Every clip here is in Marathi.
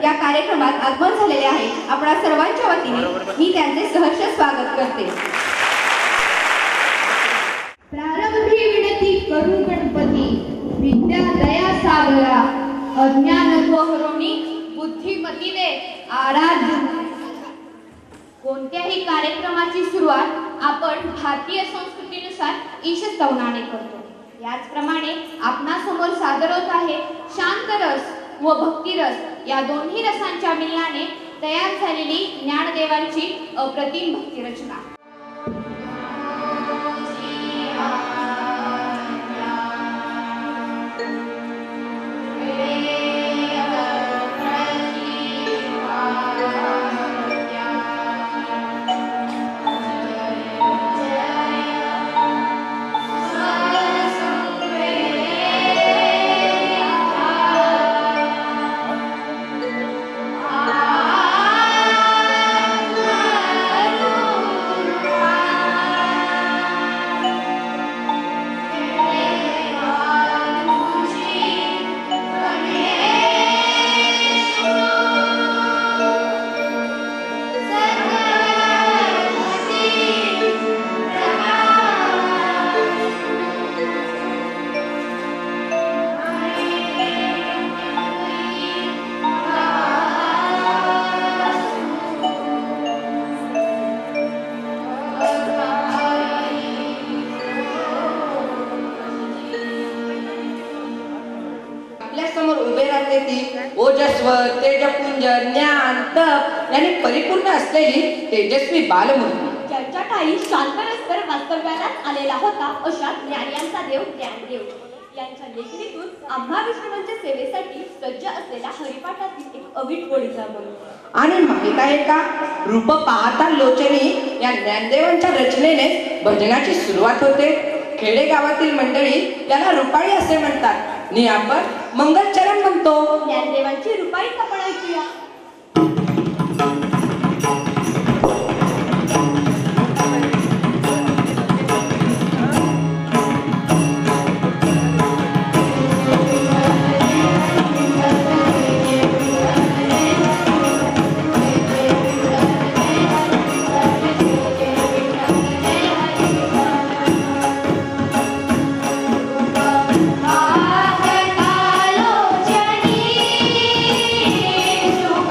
या कार्यक्रमात आगमन झालेले आहे. आपणा सर्वांच्या वतीने मी त्यांचे सहर्ष स्वागत करते. प्रारंभी विनती करू गणपती, विद्या दया सागरा, अज्ञानत्व हरवणी बुद्धिमतीने आराध्य. कोणत्याही कार्यक्रमाची सुरुवात आपण भारतीय संस्कृतीनुसार ईशस्तवनाने करतो. याचप्रमाणे आपणासमोर सादर होत आहे शांत रस व भक्तिरस या दोन्ही रसांच्या मिलनाने तयार झालेली ज्ञानदेवांची अप्रतिम भक्ती रचना. ओजस्व तेजपुंज ज्ञान तप याने परिपूर्ण असलेली तेजस्वी बालमूर्ती, ज्यांच्या ठाई शांतरस्कर वास्तव्यालाच आलेला होता अशा ज्ञानियांचा देव ज्ञानदेव यांच्या लेखणीतून आम्हा विष्णूंच्या सेवेसाठी सज्ज असलेला हरिपाठातील एक अवीट गोळीचा बोल. आणि माहित आहे का, रूप पाहता लोचनी या ज्ञानदेवांच्या रचनेने भजनाची सुरुवात होते. खेडेगावातील मंडळी त्याला रुपाळी असे म्हणतात आणि आपण मंगलचरण म्हणतो. ज्ञानदेवांची रुपाळीच आपण ऐकूया. सुख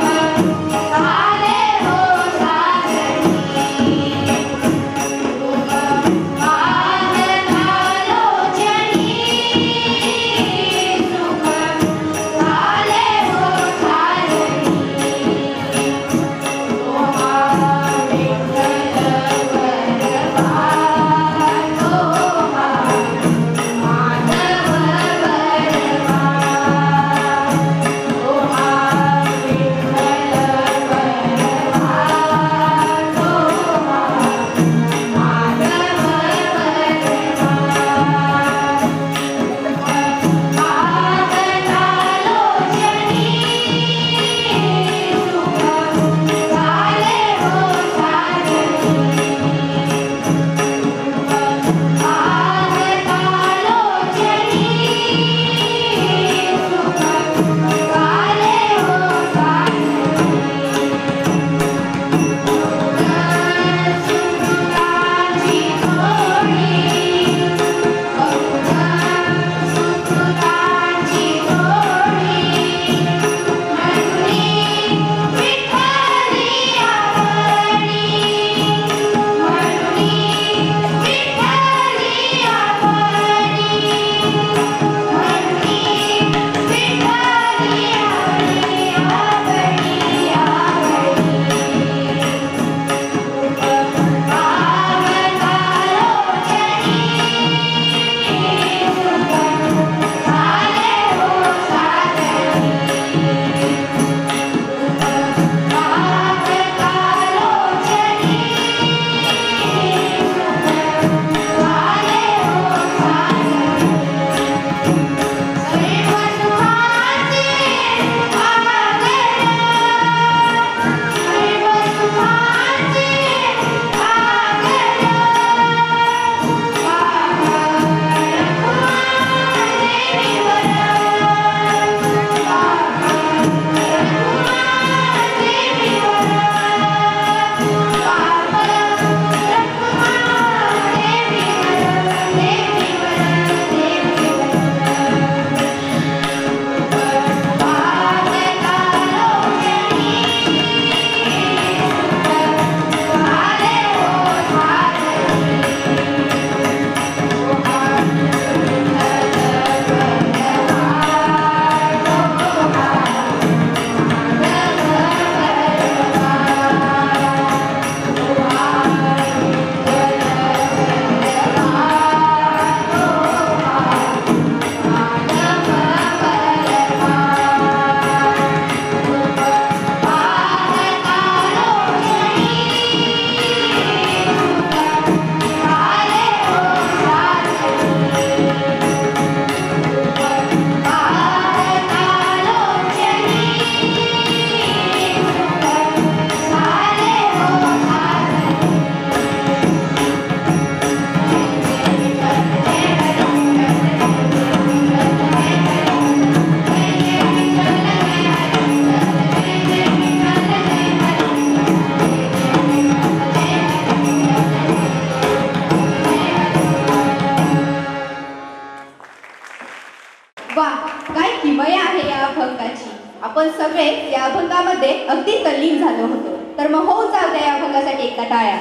अगदी तल्लीन झालो होतो. तर मग हो जाऊ द्या या अभंगासाठी एकदा टाळ्या.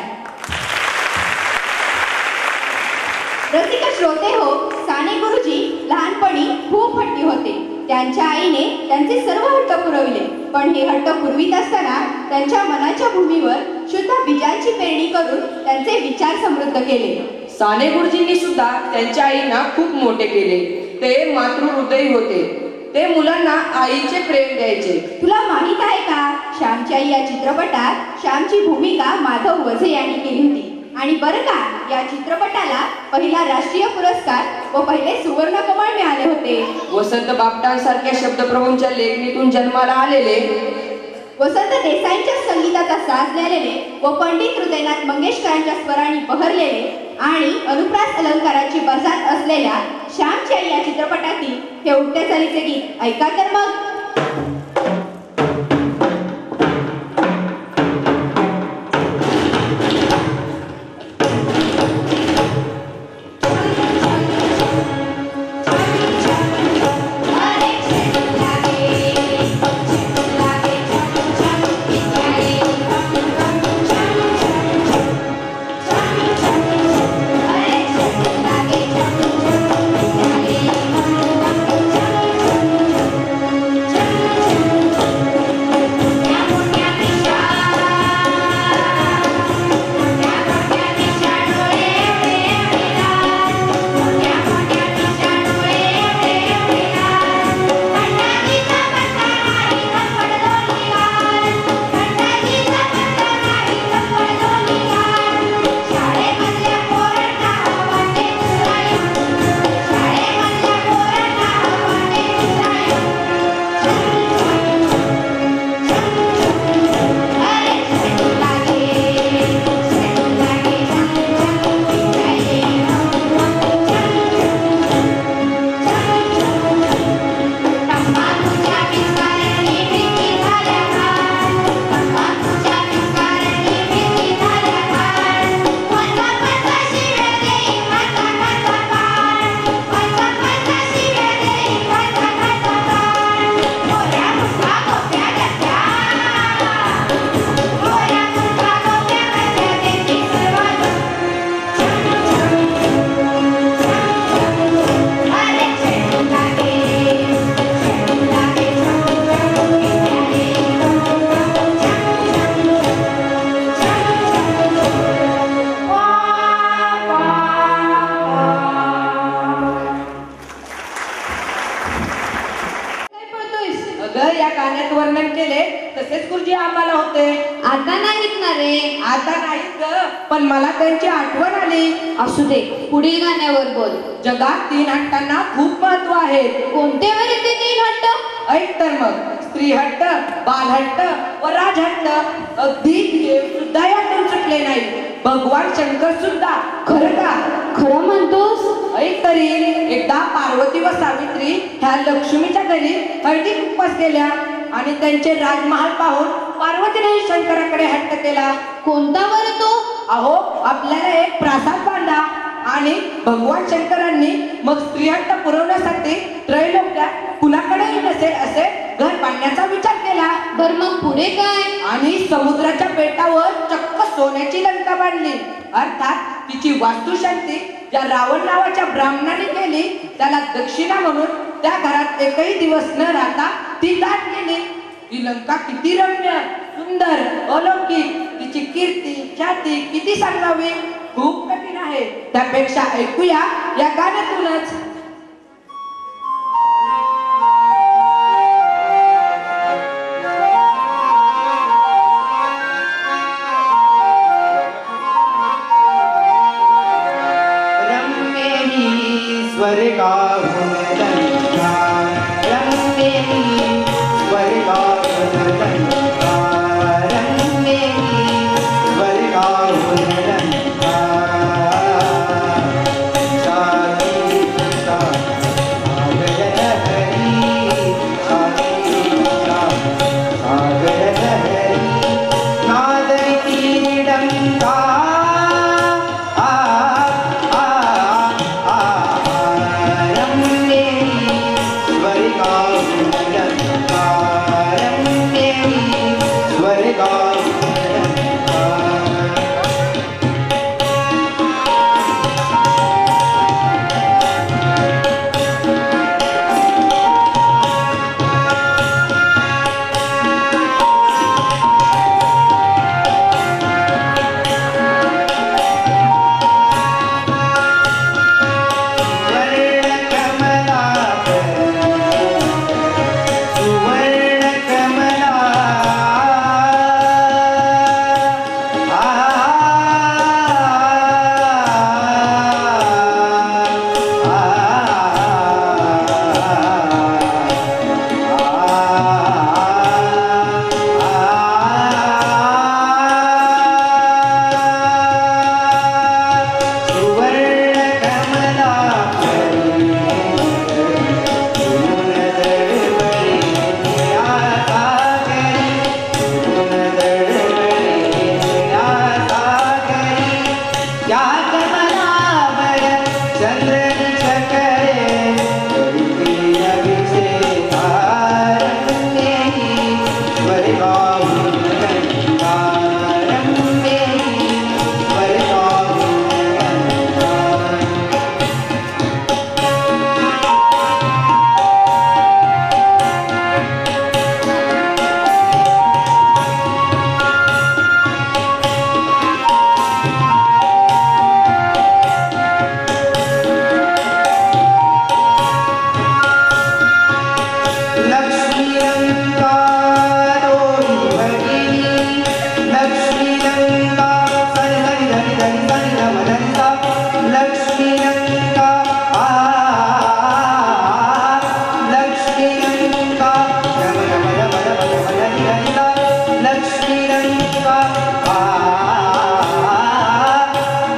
रसिक श्रोते हो, साने गुरुजी लहानपणी खूप हट्टी होते. त्यांच्या आईने त्यांचे सर्व हट्ट पुरविले, पण हे हट्ट पुरवीत असताना त्यांच्या मनाच्या भूमीवर शुद्ध बीजांची पेरणी करून त्यांचे विचार समृद्ध केले. साने गुरुजींनी सुद्धा त्यांच्या आईंना खूप मोठे केले. ते मातृहृदयी होते. ते मुलांना आईचे प्रेम द्यायचे. तुला माहित आहे का, श्यामची आई या चित्रपटात श्यामची भूमिका माधव वझे यांनी केली होती. आणि बरं का, या चित्रपटाला पहिला राष्ट्रीय पुरस्कार व पहिले सुवर्ण कमळ मिळाले होते. वसंत बापटांसारख्या शब्दप्रभूंच्या लेखणीतून जन्माला आलेले, वसंत देसाईंच्या संगीताचा साज झालेले व पंडित हृदयनाथ मंगेशकरांच्या स्वरांनी बहरलेले आणि अनुप्रास अलंकाराची बरसात असलेल्या श्यामची आई या चित्रपटातील हे उठत्या चालीचे गीत ऐका तर मग. या गाण्यात वर्णन केले तसेच गुरुजी आम्हाला होते. आता नाहीत ना रे. आता नाहीत ग, पण मला त्यांची आठवण आली. असू दे, पुढील गाण्यावर बोल. जगात 3 हट्टांना खूप महत्व आहे. कोणते बरे ते 3 हट्ट? ऐक तर मग, स्त्री हट्ट, बालहट्ट व राजहट्ट. अगदी देव सुद्धा यातून सुटले नाही. भगवान शंकर सुद्धा. खरं का? खरं म्हणतोस? ऐक तरी, एकदा पार्वती व सावित्री ह्या लक्ष्मीच्या घरी हळदी कुंकवास गेल्या आणि त्यांचे राजमहाल पाहून पार्वतीने शंकराकडे हट्ट केला. कोणता बरं तो? अहो, आपल्याला एक प्रासाद बांधा. आणि भगवान शंकरांनी मग स्त्रीहट्ट पुरवण्यासाठी त्रैलोक्यात कुणाकडेही नसेल असे घर बांधण्याचा विचार केला. बर मग पुढे काय? आणि समुद्राच्या बेटावर चक्क सोन्याची लंका बांधली. अर्थात तिची वास्तुशांती ज्या रावण नावाच्या ब्राह्मणाने केली त्याला दक्षिणा म्हणून त्या घरात एकही दिवस न राहता ती दाट केली. ही लंका किती रम्य, सुंदर, अलौकिक, तिची कीर्ती ख्याती किती सांगावी, खूप कठीण आहे. त्यापेक्षा ऐकूया या गाण्यातूनच. स्वर्गाहुन लंका, रम्येहि स्वर्गाहुन लंका, रम्येहि स्वर्गाहुन लंका. शांति सागर लहरी, शांति सागर लहरी, नादयति निडंका.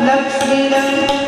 लक्ष्मी